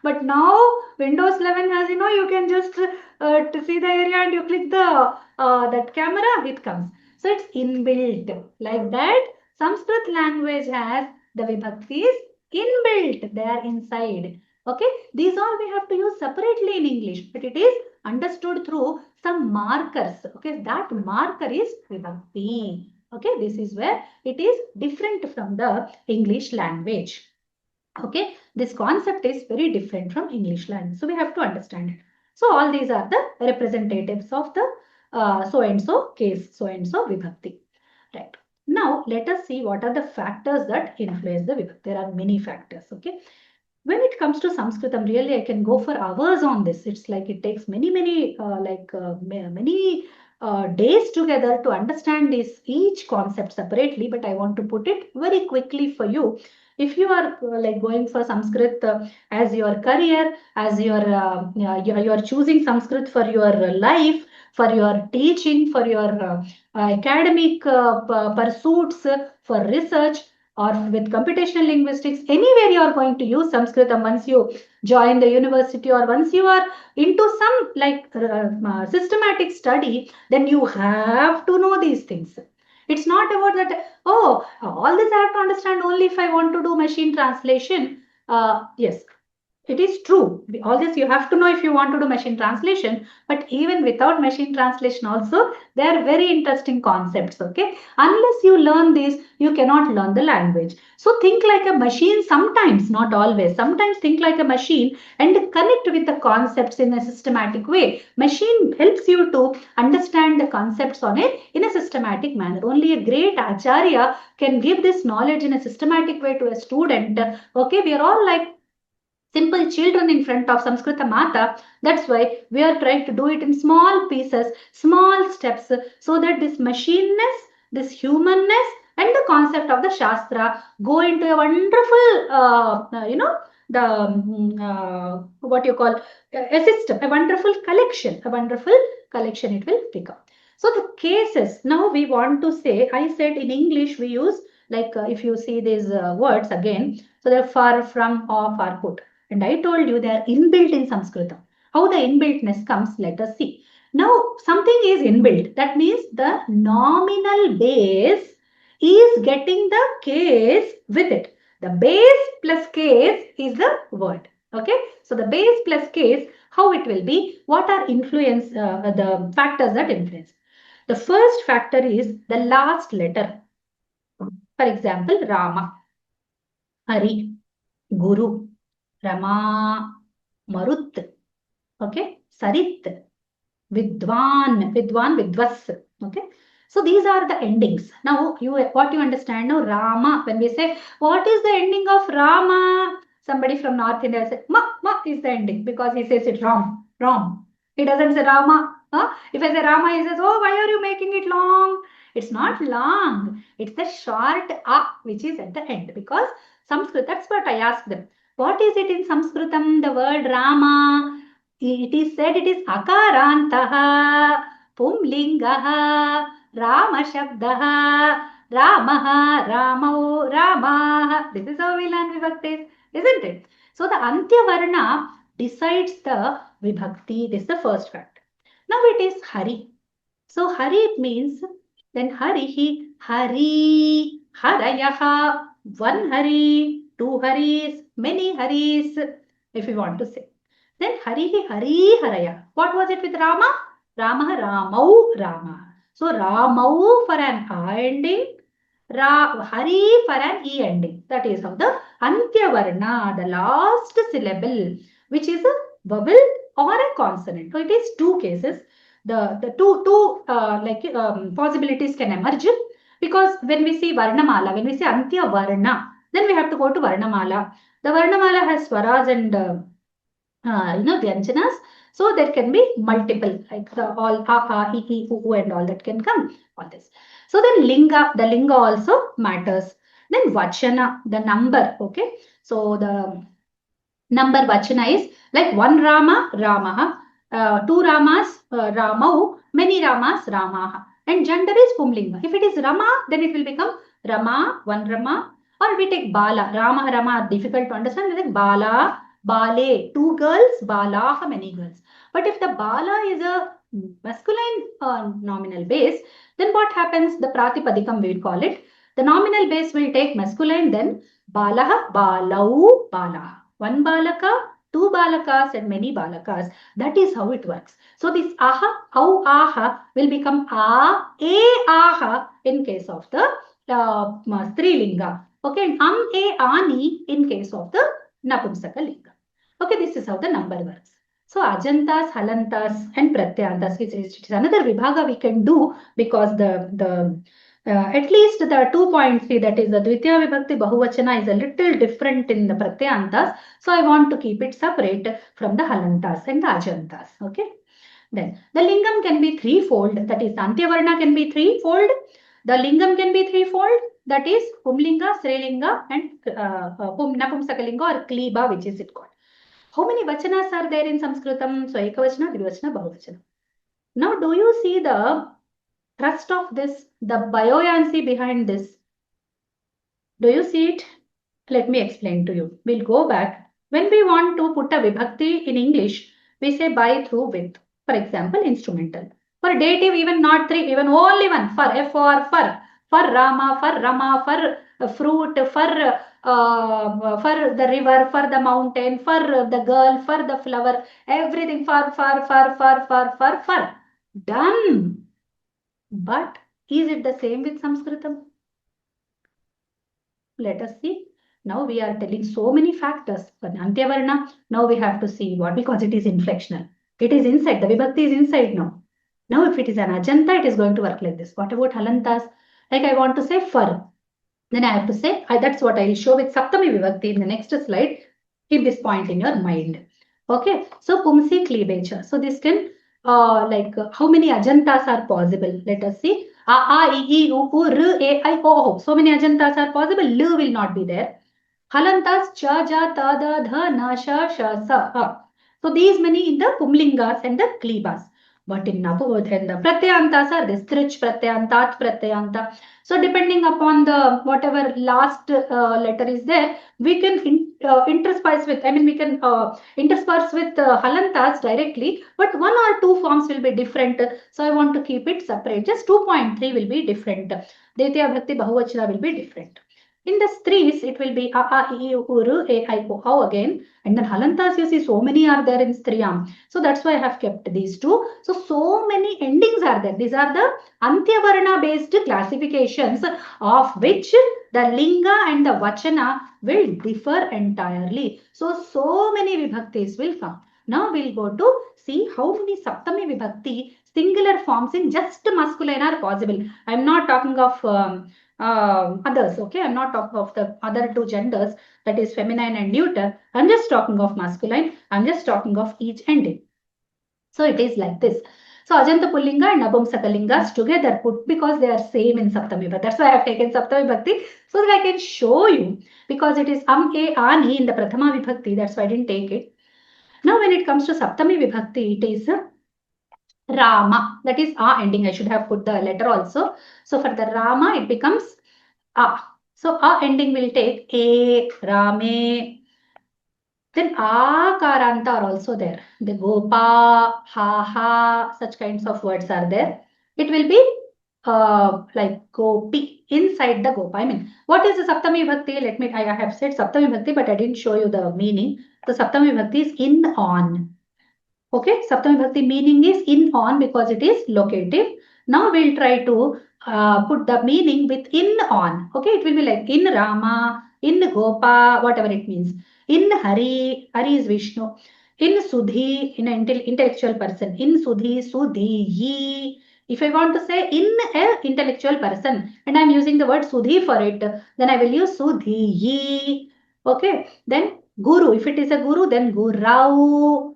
But now Windows 11 has you can just to see the area and you click the that camera, it comes. So it's inbuilt like that. Sanskrit language has the vibhaktis inbuilt, they are inside. Okay, these all we have to use separately in English, but it is understood through some markers. Okay, that marker is vibhakti. Okay, this is where it is different from the English language. Okay, this concept is very different from English language, so we have to understand it. So all these are the representatives of the so and so case, so and so vibhakti. Right. Now let us see what are the factors that influence the vibhakti. There are many factors. Okay, when it comes to Sanskritam, really I can go for hours on this. It's like it takes many many days together to understand this each concept separately, but I want to put it very quickly for you. If you are like going for Sanskrit as your career, as you are choosing Sanskrit for your life, for your teaching, for your academic pursuits, for research, or with computational linguistics, anywhere you are going to use Sanskritam once you join the university or once you are into some like systematic study, then you have to know these things. It's not about that, oh, all this I have to understand only if I want to do machine translation. Yes, it is true. All this you have to know if you want to do machine translation, but even without machine translation also, they are very interesting concepts, okay? Unless you learn this, you cannot learn the language. So think like a machine sometimes, not always. Sometimes think like a machine and connect with the concepts in a systematic way. Machine helps you to understand the concepts in a systematic manner. Only a great acharya can give this knowledge in a systematic way to a student. Okay, we are all like simple children in front of Samskrita Mata. That's why we are trying to do it in small pieces, small steps, so that this machineness, this humanness, and the concept of the Shastra go into a wonderful, the what you call a system, a wonderful collection it will become. So the cases, now we want to say, I said in English we use like if you see these words again, so they're far, from, or, far, put. And I told you they are inbuilt in Sanskritam. How the inbuiltness comes, let us see. Now, something is inbuilt. That means the nominal base is getting the case with it. The base plus case is the word. Okay. So the base plus case, how it will be, what are the factors that influence. The first factor is the last letter. For example, Rama, Hari, Guru, Rama, Marut, okay, Sarit, Vidwan, Vidvas, okay. So these are the endings. Now, what you understand now, Rama, when we say, what is the ending of Rama? Somebody from North India said, Ma is the ending because he says it Ram. He doesn't say Rama. Huh? If I say Rama, he says, oh, why are you making it long? It's not long. It's the short a which is at the end because Sanskrit, that's what I asked them. What is it in Sanskritam, the word Rama? It is said it is akarantaha, pumlingaha, Rama shabdaha, Ramaha, Ramau, Ramaha. This is how we learn vibhaktis, isn't it? So the Antya Varna decides the vibhakti. This is the first fact. Now it is Hari. So Hari means then Hari, Hari, Harayaha, one Hari, two Haris, many Haris, if you want to say. Then Hari, Hari, Haraya. What was it with Rama? Rama, Ramau, Rama. So Ramau for an A ending, Hari for an E ending. That is how the Antya Varna, the last syllable, which is a vowel or a consonant. So it is two cases. The two possibilities can emerge because when we see Varnamala, when we say Antya Varna, then we have to go to Varnamala. The Varnamala has swaras and vyanjanas. So there can be multiple, like the all ha, he, who, and all that can come. All this. So then linga, the linga also matters. Then vachana, the number. Okay. So the number vachana is like one Rama, Ramaha, two Ramas, Ramau, many Ramas, Ramaha. And gender is Pumlinga. If it is Rama, then it will become Rama, one Rama. Or we take Bala. Rama, Rama, difficult to understand. We take Bala, Bale, two girls, Balaha, many girls. But if the Bala is a masculine nominal base, then what happens? The Pratipadikam we will call it. The nominal base will take masculine, then Balaha, Balau, Balaha. One balaka, two balakas and many balakas. That is how it works. So this aha, au aha will become a aha in case of the strilinga. Okay, and e ani in case of the napumsaka linga. Okay, this is how the number works. So ajantas, halantas and pratyantas, which is another vibhaga we can do because at least the 2.3, that is the Dvitiya Vibhakti Bahuvachana, is a little different in the Pratyantas. So I want to keep it separate from the Halantas and the Ajantas. Okay. Then the Lingam can be threefold. That is, Antya Varna can be threefold. The Lingam can be threefold. That is Pumlinga, Srilinga and Napumsakalinga or Kliba, which is it called. How many vachanas are there in Sanskritam? So Ekavachana, Dvivachana, Bahuvachana. Now do you see the thrust of this, the buoyancy behind this? Do you see it? Let me explain to you. We'll go back. When we want to put a vibhakti in English, we say by, through, with. For example, instrumental. For dative, even not three, even only one. For, for Rama, for fruit, for the river, for the mountain, for the girl, for the flower, everything for. Done. But is it the same with Sanskritam? Let us see. Now we are telling so many factors. For Antya Varna, now we have to see what, because it is inflectional. It is inside. The vibhakti is inside now. Now if it is an ajanta, it is going to work like this. What about halantas? Like I want to say far. Then I have to say, that's what I will show with Saptami vibhakti in the next slide. Keep this point in your mind. Okay. So pumsi cleavage. So this can how many ajantas are possible? Let us see. A, I, E, U, R, A, I, O. So many ajantas are possible. L will not be there. Halantas cha, ja, ta, da, dha, na, sha, sha, sa, ha. So these many in the pumlingas and the klibas. But in Nabodh and the pratyantas are this trich pratyantat pratyanta. So depending upon the whatever last letter is there, we can intersperse with, we can intersperse with halantas directly, but one or two forms will be different. So I want to keep it separate. Just 2.3 will be different. Detiya Bhakti Bahuvachana will be different. In the streets, it will be A, I, E, U, A, I, O again. And then halantas, you see, so many are there in Striyam. So that's why I have kept these two. So many endings are there. These are the Antya Varna based classifications, of which the Linga and the Vachana will differ entirely. So many Vibhaktis will come. Now we'll go to see how many Saptami Vibhakti singular forms in just masculine are possible. I'm not talking of others. Okay, I'm not talking of the other two genders, that is feminine and neuter. I'm just talking of masculine. I'm just talking of each ending. So it is like this. So Ajanta Pullinga and Napumsakalingas together put because they are same in Saptami Vibhakti. That's why I have taken Saptami Vibhakti so that I can show you because it is a ani in the Prathama Vibhakti. That's why I didn't take it. Now when it comes to Saptami Vibhakti, it is Rama. That is a ending. I should have put the letter also. So for the Rama, it becomes a. So a ending will take a, Rame. Then akaranta are also there. The gopa, ha ha, such kinds of words are there. It will be like gopi inside the gopa. I mean, what is the Saptami Bhakti? Let me, I have said Saptami Bhakti, but I didn't show you the meaning. The Saptami Bhakti is in on. Okay, Saptami Bhakti meaning is in on because it is locative. Now we'll try to put the meaning with in on. Okay, it will be like in Rama, in Gopa, whatever it means. In Hari, Hari is Vishnu. In Sudhi, in an intellectual person. In Sudhi, Sudhi, Yi. If I want to say in a intellectual person and I'm using the word Sudhi for it, then I will use Sudhi, Yi. Okay, then Guru. If it is a Guru, then Gurau.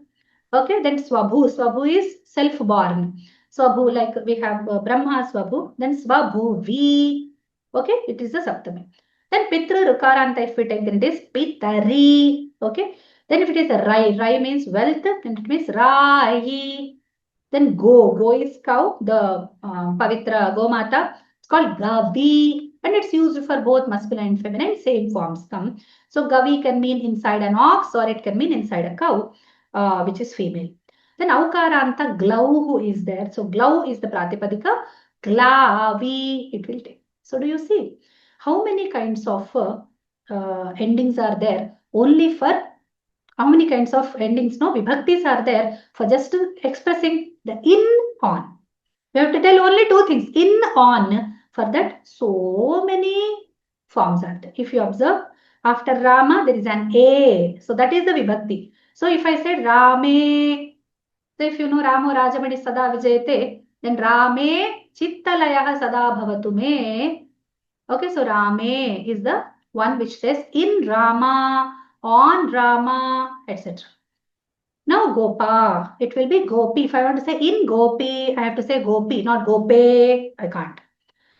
Okay, then Swabhu. Swabhu is self-born. Swabhu, like we have Brahma Swabhu, then Swabhu V. Okay, it is the Saptami. Then Pitra Rukaranta, if we take, then it is Pitari. Okay, then if it is a Rai, Rai means wealth, then it means Rai. Then Go is cow, the Pavitra Gomata. It's called Gavi, and it's used for both masculine and feminine, same forms come. So Gavi can mean inside an ox or it can mean inside a cow, which is female. Then Aukaranta, Glau is there. So Glau is the Pratipadika, Glavi it will take. So do you see how many kinds of endings are there only for how many kinds of endings, no, vibhaktis are there for just expressing the in, on. We have to tell only two things, in, on. For that, so many forms are there. If you observe, after Rama, there is an A. So that is the vibhakti. So if I said Rame, so if you know Ramo Rajamani Sada Vijayate, then Rame Chittalayah Sada Bhavatu Me. Okay, so Rame is the one which says in Rama, on Rama, etc. Now Gopa, it will be Gopi. If I want to say in Gopi, I have to say Gopi, not Gope. I can't.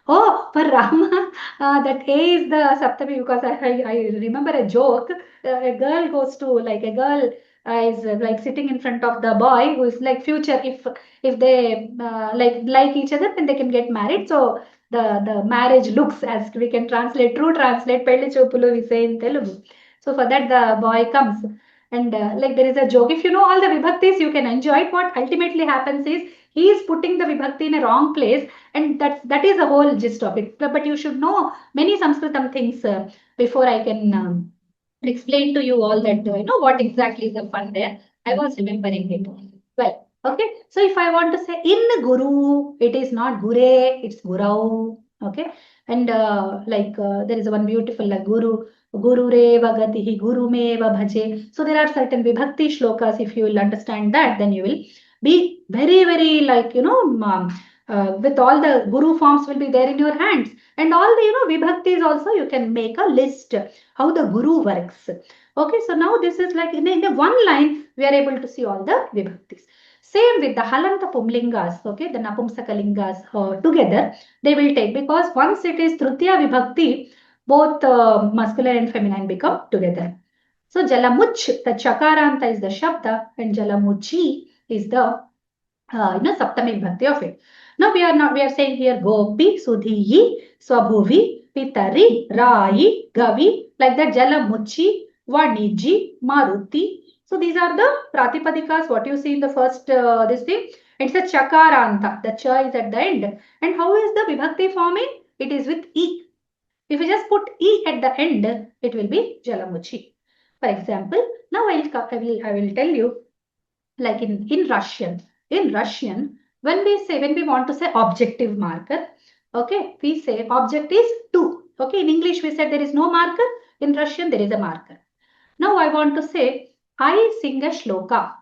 Oh, for Rama, that A is the Saptami because I remember a joke. A girl goes to like a girl is like sitting in front of the boy who is like future. If they like each other, then they can get married. So the marriage looks as we can translate true translate Pelli Chopulu we say in Telugu. So for that the boy comes and like there is a joke. If you know all the vibhaktis, you can enjoy it. What ultimately happens is he is putting the vibhakti in a wrong place and that is the whole gist of it. But you should know many Sanskritam things before I can explain to you all that, what exactly is the fun there. I was remembering it. Well, okay. So if I want to say in Guru, it is not Gure, it's Gurau. Okay. And there is one beautiful like Guru, Guru Reva Gatihi, Guru Meva Bhaje. So there are certain vibhakti shlokas. If you will understand that, then you will be very, very with all the Guru forms will be there in your hands. And all the, vibhaktis also you can make a list how the Guru works. Okay, so now this is like in a one line, we are able to see all the vibhaktis. Same with the Halanta Pumlingas, okay, the Napumsakalingas together, they will take because once it is Tritiya Vibhakti, both masculine and feminine become together. So Jalamuch, the Chakaranta is the Shabda and Jalamuchi is the Saptami Vibhakti of it. Now we are saying here Gopi, Sudhiyi, Swabhuvi, Pitari, Rai, Gavi, like that Jalamuchi, Vaniji, Maruti. So these are the Pratipadikas, what you see in the first this thing. It's a Chakaranta. The cha is at the end. And how is the Vibhakti forming? It is with E. If you just put E at the end, it will be Jalamuchi. For example, now I will tell you like in Russian. In Russian, when we want to say objective marker, okay, we say object is two. Okay, in English we said there is no marker. In Russian there is a marker. Now I want to say I sing a shloka.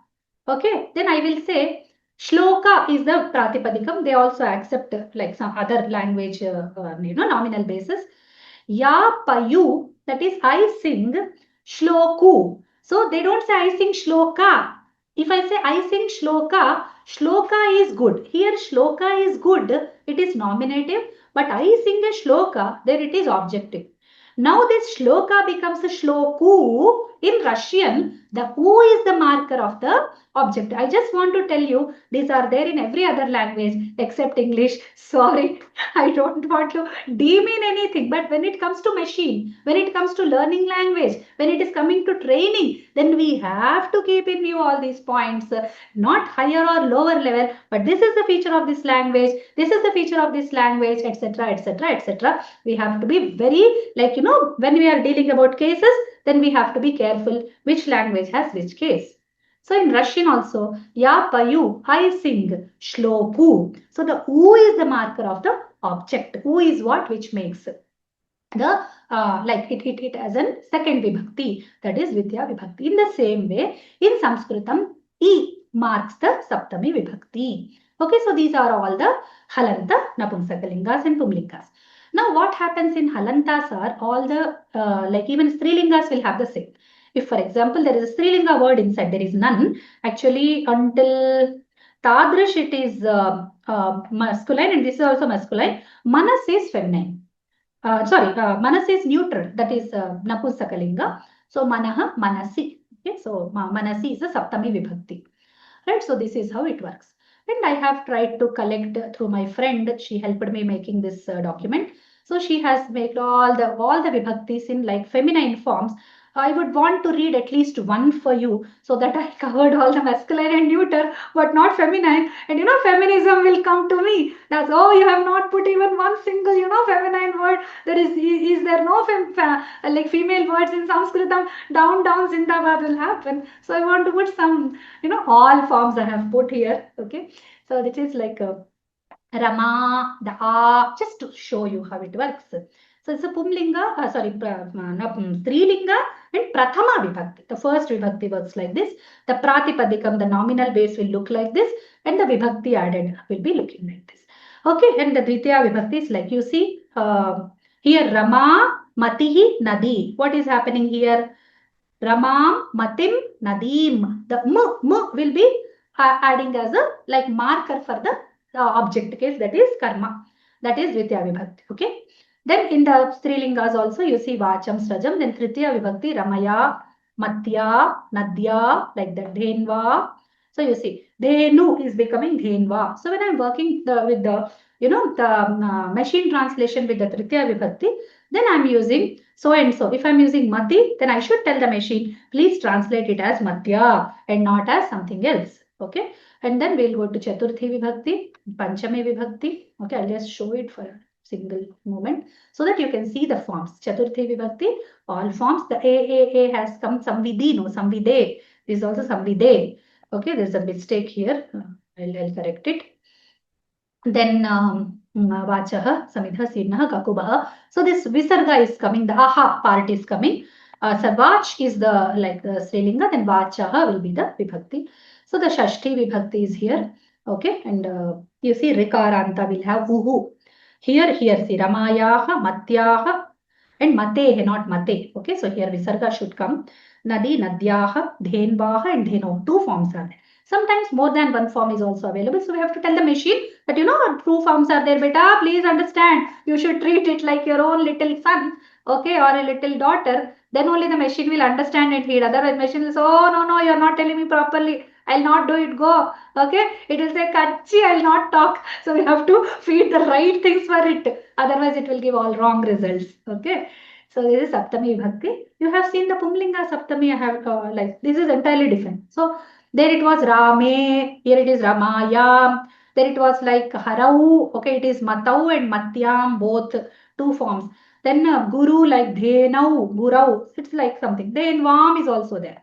Okay, then I will say shloka is the pratipadikam. They also accept like some other language, nominal basis. Ya payu, that is I sing shloku. So they don't say I sing shloka. If I say I sing shloka, Shloka is good. Here shloka is good. It is nominative. But I sing a shloka. There it is objective. Now this shloka becomes a shloku. In Russian, the U is the marker of the object. I just want to tell you, these are there in every other language except English. Sorry, I don't want to demean anything. But when it comes to machine, when it comes to learning language, when it is coming to training, then we have to keep in view all these points. Not higher or lower level, but this is the feature of this language, this is the feature of this language, etc., etc., etc. We have to be very, like, when we are dealing about cases, then we have to be careful which language has which case. So in Russian also, ya payu, I sing, shloku. So the u is the marker of the object. U is what which makes the like it as a second vibhakti, that is vidya vibhakti. In the same way, in Sanskritam, e marks the saptami vibhakti. Okay, so these are all the halanta, napumsakalingas and pumlingas. Now what happens in halantas are all the like even strilingas will have the same. If for example there is a strilinga word inside, there is none. Actually until tadrish it is masculine, and this is also masculine. Manas is feminine. Manas is neutral, that is Napusakalinga. So Manaha, Manasi. Okay, so Manasi is a Saptami Vibhakti. Right, so this is how it works. And I have tried to collect through my friend. She helped me making this document. So she has made all the Vibhaktis in like feminine forms. I would want to read at least one for you so that I covered all the masculine and neuter, but not feminine. And feminism will come to me. That's, oh, you have not put even one single, feminine word. There is there no like female words in Sanskritam? Down, Zindabad will happen. So I want to put some, all forms I have put here. Okay. So this is like Rama, the A, just to show you how it works. So it's a Pumlinga, Strilinga and Prathama Vibhakti. The first Vibhakti works like this. The Pratipadikam, the nominal base will look like this, and the Vibhakti added will be looking like this. Okay, and the Dvitiya Vibhakti is like you see here Rama, Matihi, Nadi. What is happening here? Ramam, Matim, Nadim. The M will be adding as a like marker for the object case, that is karma. That is Dvitiya Vibhakti. Okay. Then in the Strilingas also you see Vacham, Srajam. Then Tritiya Vibhakti, Ramaya, Matya, Nadya, like that, Dhenva. So you see, Dhenu is becoming Dhenva. So when I'm working with the, the machine translation with the Tritiya Vibhakti, then I'm using so and so. If I'm using Mati, then I should tell the machine, please translate it as Matya and not as something else. Okay. And then we'll go to Chaturthi Vibhakti, Panchami Vibhakti. Okay, I'll just show it for a single moment so that you can see the forms. Chaturthi Vibhakti, all forms. The A has come Samvidhi, no Samvide. This is also Samvide. Okay, there's a mistake here. I'll correct it. Then Vachaha, Samidha, Sirnaha, Kakubaha. So this Visarga is coming, the aha part is coming. So Vach is the like the Srilinga, then Vachaha will be the Vibhakti. So the Shashti Vibhakti is here. Okay, and you see Rikaranta will have Uhu. Here, see Ramayaha, Matyaha, and Matehe, not Mate. Okay, so here Visarga should come. Nadi, Nadyaha, Dhenvaha, and Dheno. Two forms are there. Sometimes more than one form is also available. So we have to tell the machine that, two forms are there, beta. Please understand. You should treat it like your own little son, okay, or a little daughter. Then only the machine will understand and read. Otherwise, machine will say, oh, no, you're not telling me properly. I'll not do it. Go. Okay. It will say, Kachi, I'll not talk. So we have to feed the right things for it. Otherwise, it will give all wrong results. Okay. So this is Saptami Vibhakti. You have seen the Pumlinga Saptami. I have like this is entirely different. So there it was Rame, here it is Ramaya. There it was like Harau, okay, it is Matau and Matyam, both two forms. Then Guru like Dhenau, Gurau, it's like something. Then Vam is also there.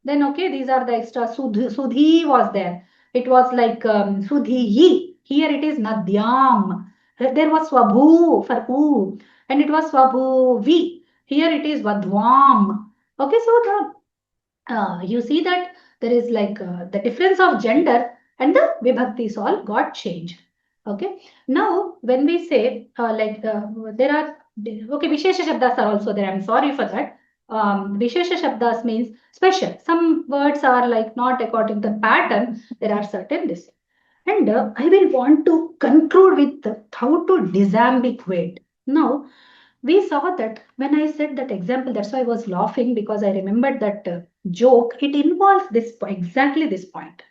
Then okay, these are the extra. Sudhi was there. It was like Sudhiyi. Here it is Nadyam. There was Swabhu for U. And it was Swabhuvi. Here it is Vadvam. Okay, so the you see that there is like the difference of gender and the vibhaktis all got changed. Okay. Now, when we say there are, okay, Vishesha Shabdas are also there. I'm sorry for that. Vishesha Shabdas means special. Some words are like not according to the pattern. There are certain this. And I will want to conclude with how to disambiguate. Now, we saw that when I said that example, that's why I was laughing, because I remembered that joke. It involves this exactly this point.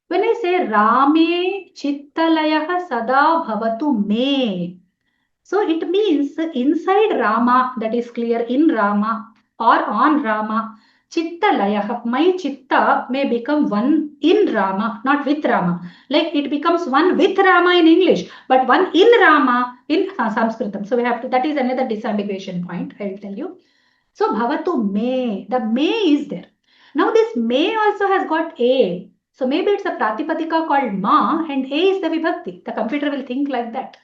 When I say Rame Chittalayah Sada Bhavatu Me, so it means inside Rama, that is clear, in Rama or on Rama, Chitta Layah, my Chitta may become one in Rama, not with Rama. Like it becomes one with Rama in English, but one in Rama in Sanskritam. So we have to, that is another disambiguation point, I will tell you. So Bhavatu May, the May is there. Now this May also has got A. So maybe it's a Pratipadika called Ma and A is the Vibhakti. The computer will think like that.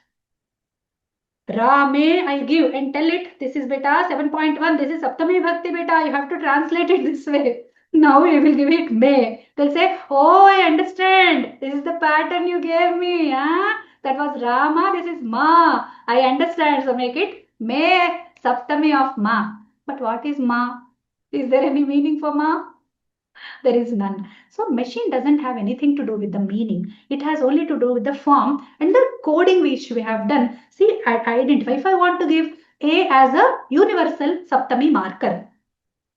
Rame, I'll give and tell it, this is beta 7.1, this is Saptami Bhakti beta, you have to translate it this way. Now you will give it May. They'll say, oh, I understand. This is the pattern you gave me. Huh? That was Rama, this is Ma. I understand. So make it May Saptami of Ma. But what is Ma? Is there any meaning for Ma? There is none. So machine doesn't have anything to do with the meaning. It has only to do with the form and the coding which we have done. See, I identify. If I want to give A as a universal Saptami marker,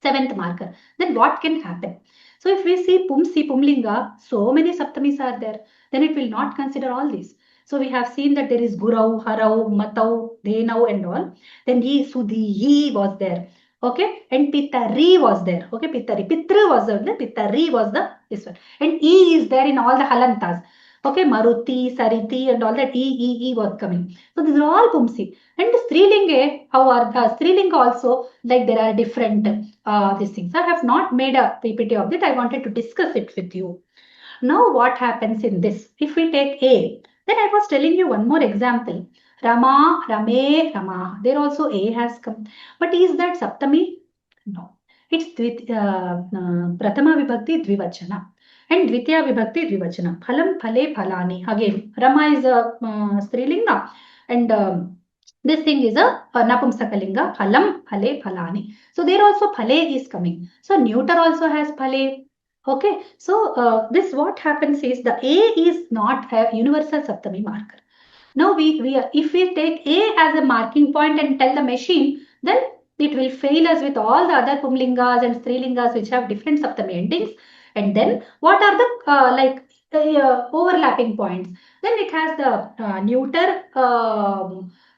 seventh marker, then what can happen? So if we see Pumsi, Pumlinga, so many Saptamis are there, then it will not consider all these. So we have seen that there is Gurau, Harau, Matau, Denau and all. Then Yi, Sudhi, Yi was there. Okay, and Pitari was there. Okay, Pitari. Pitra was there. Pitari was the this one. And E is there in all the Halantas. Okay, Maruti, Sariti, and all that E was coming. So these are all Pumsi. And Strilinga, how are Strilinga also, like there are different these things. I have not made a PPT of it. I wanted to discuss it with you. Now what happens in this? If we take A, then I was telling you one more example. Rama, Rame, Rama. There also A has come. But is that Saptami? No. It's Pratama Vibhakti Dvivachana. And Dvitiya Vibhakti Dvivachana. Phalam, Phale, Phalani. Again, Rama is a Strilinga. And this thing is a Napumsakalinga. Phalam, Phale, Phalani. So there also Phale is coming. So neuter also has Phale. Okay, so this what happens is the A is not a universal Saptami marker. Now if we take A as a marking point and tell the machine, then it will fail us with all the other Pumlingas and Strilingas which have different Saptami endings. And then what are the overlapping points? Then it has the neuter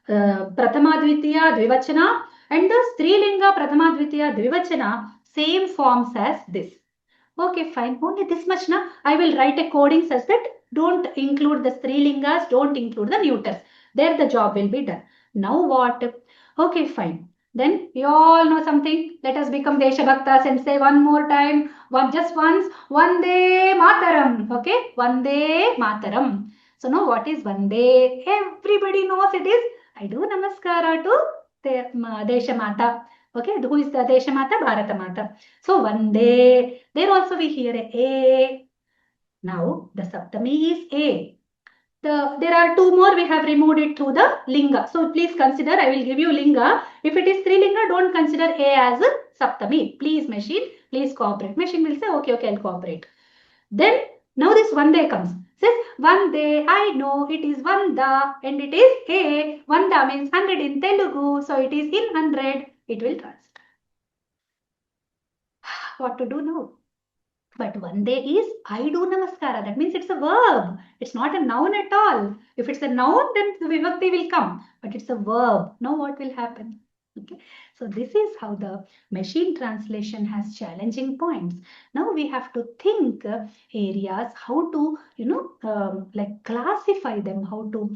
Pratama Dvitiya Dvivachana and the Strilinga Pratama Dvitiya Dvivachana same forms as this. Okay, fine. Only this much now. I will write a coding such that don't include the Strilingas, don't include the neuters. There the job will be done. Now what? Okay, fine. Then you all know something. Let us become Deshabhaktas and say one more time. Just once. Vande Mataram. Okay? Vande Mataram. So now what is Vande? Everybody knows it is. I do Namaskara to Deshamata. Okay, who is the Deshamata? Bharatamata. So Vande. There also we hear a. Now the Saptami is A. There are two more, we have removed it through the Linga. So please consider, I will give you Linga. If it is Strilinga, don't consider A as a Saptami. Please machine, please cooperate. Machine will say, okay, I'll cooperate. Then now this Vande comes. Says Vande, I know it is Vanda and it is A. Vanda means 100 in Telugu. So it is in 100. It will translate. What to do now? But Vande is I do Namaskara. That means it's a verb. It's not a noun at all. If it's a noun, then the Vibhakti will come. But it's a verb. Now what will happen? Okay. So this is how the machine translation has challenging points. Now we have to think areas, how to, like classify them, how to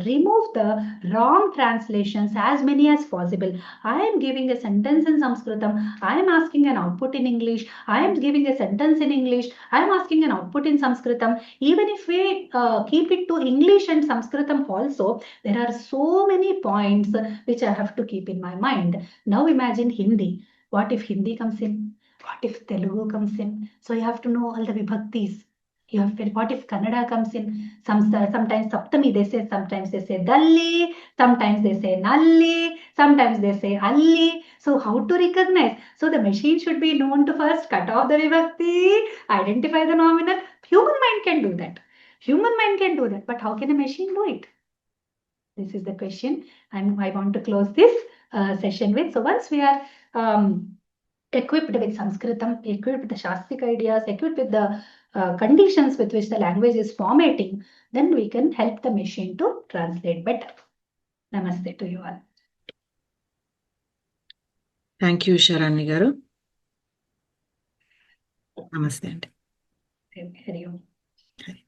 remove the wrong translations, as many as possible. I am giving a sentence in Sanskritam. I am asking an output in English. I am giving a sentence in English. I am asking an output in Sanskritam. Even if we keep it to English and Sanskritam also, there are so many points which I have to keep in my mind. Now imagine Hindi. What if Hindi comes in? What if Telugu comes in? So you have to know all the vibhaktis. You have to, what if Kannada comes in? Sometimes Saptami they say, sometimes they say Dalli, sometimes they say Nalli, sometimes they say Alli. So how to recognize? So the machine should be known to first cut off the vibhakti, identify the nominal. Human mind can do that. Human mind can do that, but how can a machine do it? This is the question I want to close this session with. So once we are equipped with Sanskritam, equipped with the Shastic ideas, equipped with the conditions with which the language is formatting, then we can help the machine to translate better. Namaste to you all. Thank you, Sharanya garu. Namaste. Hari Om. Hari.